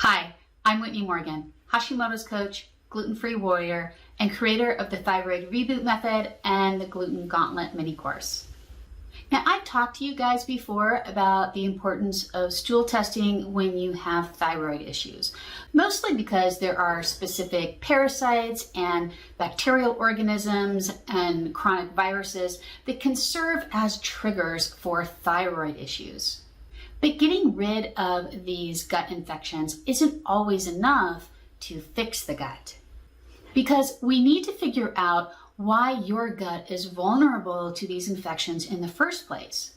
Hi, I'm Whitney Morgan, Hashimoto's coach, gluten-free warrior, and creator of the Thyroid Reboot Method and the Gluten Gauntlet mini course. Now, I've talked to you guys before about the importance of stool testing when you have thyroid issues, mostly because there are specific parasites and bacterial organisms and chronic viruses that can serve as triggers for thyroid issues. But getting rid of these gut infections isn't always enough to fix the gut, because we need to figure out why your gut is vulnerable to these infections in the first place.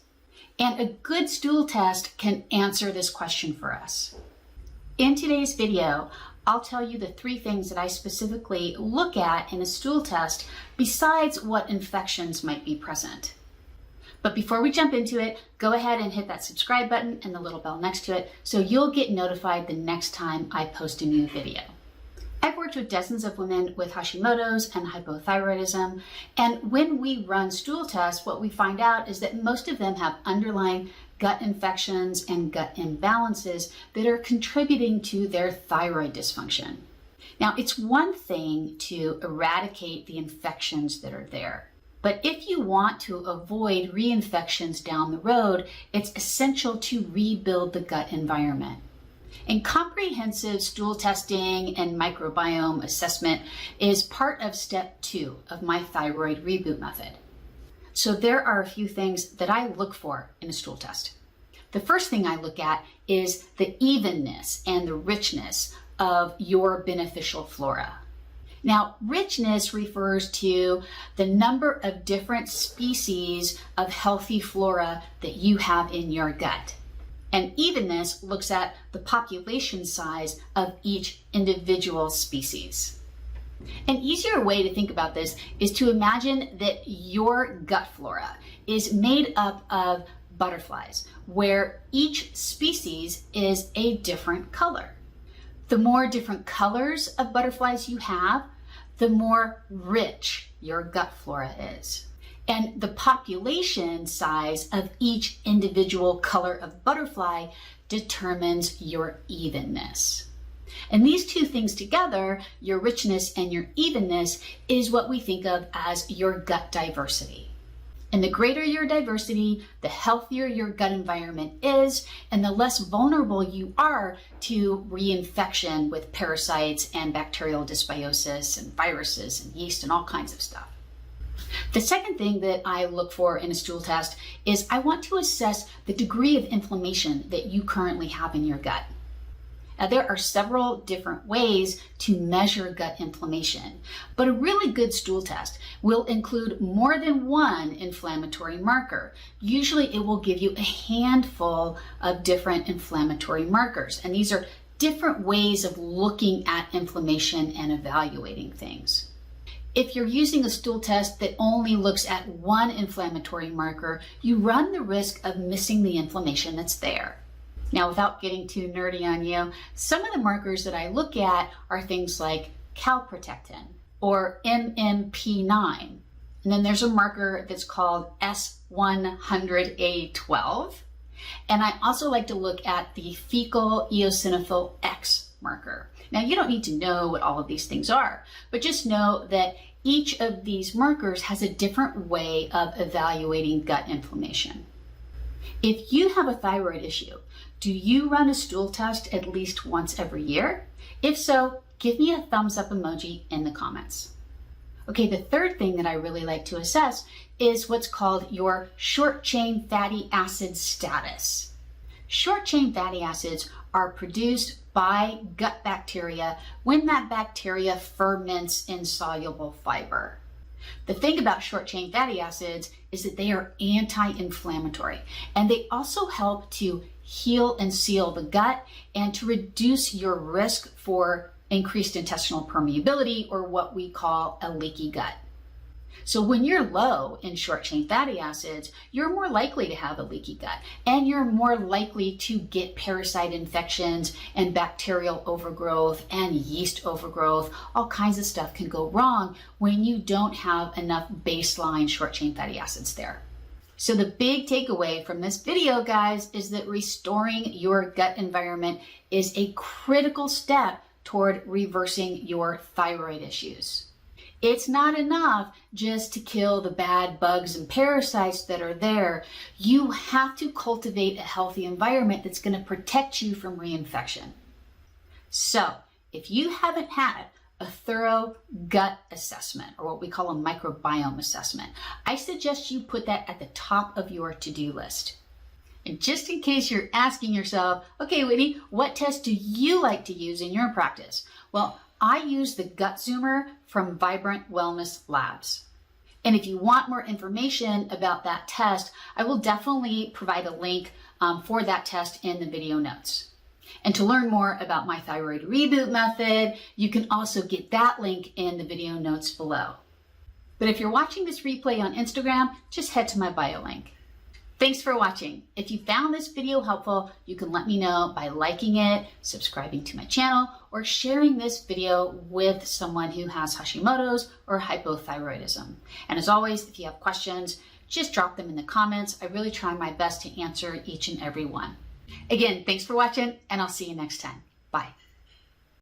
And a good stool test can answer this question for us. In today's video, I'll tell you the 3 things that I specifically look at in a stool test besides what infections might be present. But before we jump into it, go ahead and hit that subscribe button and the little bell next to it so you'll get notified the next time I post a new video. I've worked with dozens of women with Hashimoto's and hypothyroidism, and when we run stool tests, what we find out is that most of them have underlying gut infections and gut imbalances that are contributing to their thyroid dysfunction. Now, it's one thing to eradicate the infections that are there, but if you want to avoid reinfections down the road, it's essential to rebuild the gut environment. And comprehensive stool testing and microbiome assessment is part of step 2 of my thyroid reboot method. So there are a few things that I look for in a stool test. The first thing I look at is the evenness and the richness of your beneficial flora. Now, richness refers to the number of different species of healthy flora that you have in your gut. And evenness looks at the population size of each individual species. An easier way to think about this is to imagine that your gut flora is made up of butterflies, where each species is a different color. The more different colors of butterflies you have, the more rich your gut flora is. And the population size of each individual color of butterfly determines your evenness. And these 2 things together, your richness and your evenness, is what we think of as your gut diversity. And the greater your diversity, the healthier your gut environment is, and the less vulnerable you are to reinfection with parasites and bacterial dysbiosis and viruses and yeast and all kinds of stuff. The second thing that I look for in a stool test is I want to assess the degree of inflammation that you currently have in your gut. Now, there are several different ways to measure gut inflammation, but a really good stool test will include more than one inflammatory marker. Usually it will give you a handful of different inflammatory markers, and these are different ways of looking at inflammation and evaluating things. If you're using a stool test that only looks at one inflammatory marker, you run the risk of missing the inflammation that's there. Now, without getting too nerdy on you, some of the markers that I look at are things like calprotectin or MMP9. And then there's a marker that's called S100A12. And I also like to look at the Fecal Eosinophil X marker. Now, you don't need to know what all of these things are, but just know that each of these markers has a different way of evaluating gut inflammation. If you have a thyroid issue, do you run a stool test at least once every year? If so, give me a thumbs up emoji in the comments. Okay, the third thing that I really like to assess is what's called your short-chain fatty acid status. Short-chain fatty acids are produced by gut bacteria when that bacteria ferments insoluble fiber. The thing about short-chain fatty acids is that they are anti-inflammatory, and they also help to heal and seal the gut and to reduce your risk for increased intestinal permeability, or what we call a leaky gut. So when you're low in short-chain fatty acids, you're more likely to have a leaky gut, and you're more likely to get parasite infections and bacterial overgrowth and yeast overgrowth. All kinds of stuff can go wrong when you don't have enough baseline short-chain fatty acids there. So the big takeaway from this video, guys, is that restoring your gut environment is a critical step toward reversing your thyroid issues. It's not enough just to kill the bad bugs and parasites that are there. You have to cultivate a healthy environment that's going to protect you from reinfection. So if you haven't had a thorough gut assessment, or what we call a microbiome assessment, I suggest you put that at the top of your to-do list. And just in case you're asking yourself, okay, Whitney, what test do you like to use in your practice? Well, I use the Gut Zoomer from Vibrant Wellness Labs. And if you want more information about that test, I will definitely provide a link for that test in the video notes. And to learn more about my thyroid reboot method, you can also get that link in the video notes below. But if you're watching this replay on Instagram, just head to my bio link. Thanks for watching. If you found this video helpful, you can let me know by liking it, subscribing to my channel, or sharing this video with someone who has Hashimoto's or hypothyroidism. And as always, if you have questions, just drop them in the comments. I really try my best to answer each and every one. Again, thanks for watching, and I'll see you next time. Bye.